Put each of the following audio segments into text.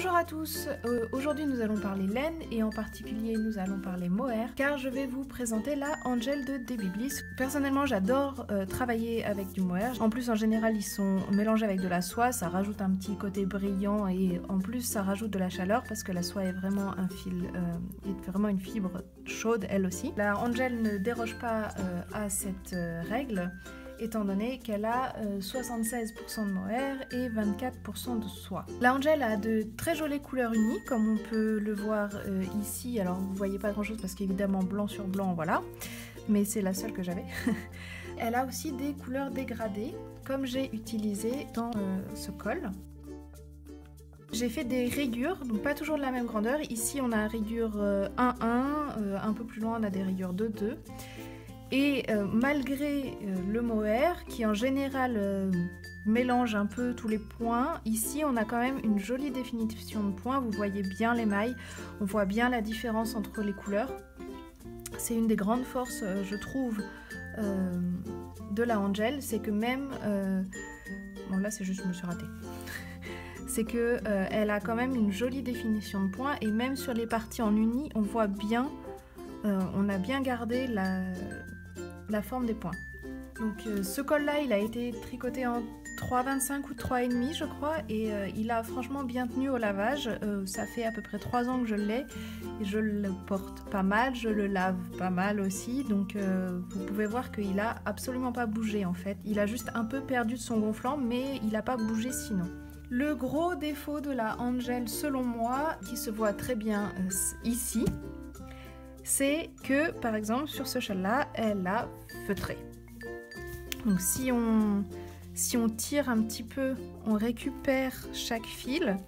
Bonjour à tous, aujourd'hui nous allons parler laine et en particulier nous allons parler mohair car je vais vous présenter la Angel de Debbie Bliss. Personnellement j'adore travailler avec du mohair, en plus en général ils sont mélangés avec de la soie, ça rajoute un petit côté brillant et en plus ça rajoute de la chaleur parce que la soie est vraiment un fil, est vraiment une fibre chaude elle aussi. La Angel ne déroge pas à cette règle étant donné qu'elle a 76% de mohair et 24% de soie. La Angel a de très jolies couleurs unies, comme on peut le voir ici. Alors vous voyez pas grand chose parce qu'évidemment blanc sur blanc, voilà, mais c'est la seule que j'avais. Elle a aussi des couleurs dégradées, comme j'ai utilisé dans ce col. J'ai fait des rayures, donc pas toujours de la même grandeur. Ici on a rayure 1-1, un peu plus loin on a des rayures 2-2. Et malgré le mohair, qui en général mélange un peu tous les points, ici on a quand même une jolie définition de points, vous voyez bien les mailles, on voit bien la différence entre les couleurs. C'est une des grandes forces, je trouve, de la Angel, c'est que même... bon là c'est juste, je me suis ratée. C'est que elle a quand même une jolie définition de points, et même sur les parties en uni, on voit bien, on a bien gardé la forme des points. Donc ce col là il a été tricoté en 3,25 ou 3,5 je crois et il a franchement bien tenu au lavage. Ça fait à peu près 3 ans que je l'ai et je le porte pas mal, je le lave pas mal aussi, donc vous pouvez voir qu'il a absolument pas bougé en fait. Il a juste un peu perdu de son gonflant mais il a pas bougé sinon. Le gros défaut de la Angel selon moi, qui se voit très bien ici, c'est que par exemple sur ce châle là elle a feutré. Donc si on tire un petit peu, on récupère chaque fil,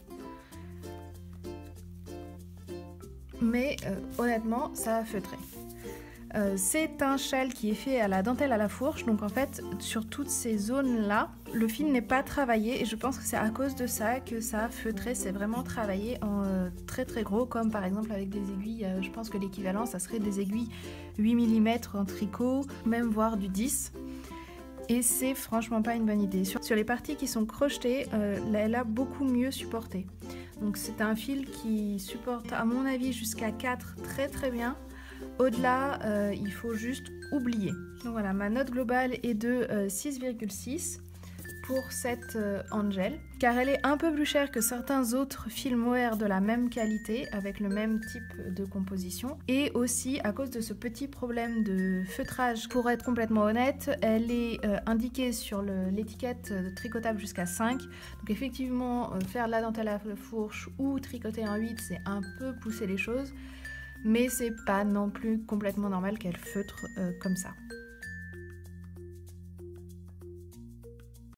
mais honnêtement ça a feutré. C'est un châle qui est fait à la dentelle à la fourche, donc en fait sur toutes ces zones là le fil n'est pas travaillé et je pense que c'est à cause de ça que ça a feutré. C'est vraiment travaillé en très très gros, comme par exemple avec des aiguilles, je pense que l'équivalent ça serait des aiguilles 8 mm en tricot, même voire du 10, et c'est franchement pas une bonne idée. Sur les parties qui sont crochetées, elle a beaucoup mieux supporté, donc c'est un fil qui supporte à mon avis jusqu'à 4 très très bien. Au-delà, il faut juste oublier. Donc voilà, ma note globale est de 6,6 pour cette Angel, car elle est un peu plus chère que certains autres fils mohair de la même qualité, avec le même type de composition, et aussi à cause de ce petit problème de feutrage. Pour être complètement honnête, elle est indiquée sur l'étiquette tricotable jusqu'à 5, donc effectivement, faire la dentelle à la fourche ou tricoter en 8, c'est un peu pousser les choses. Mais c'est pas non plus complètement normal qu'elle feutre comme ça.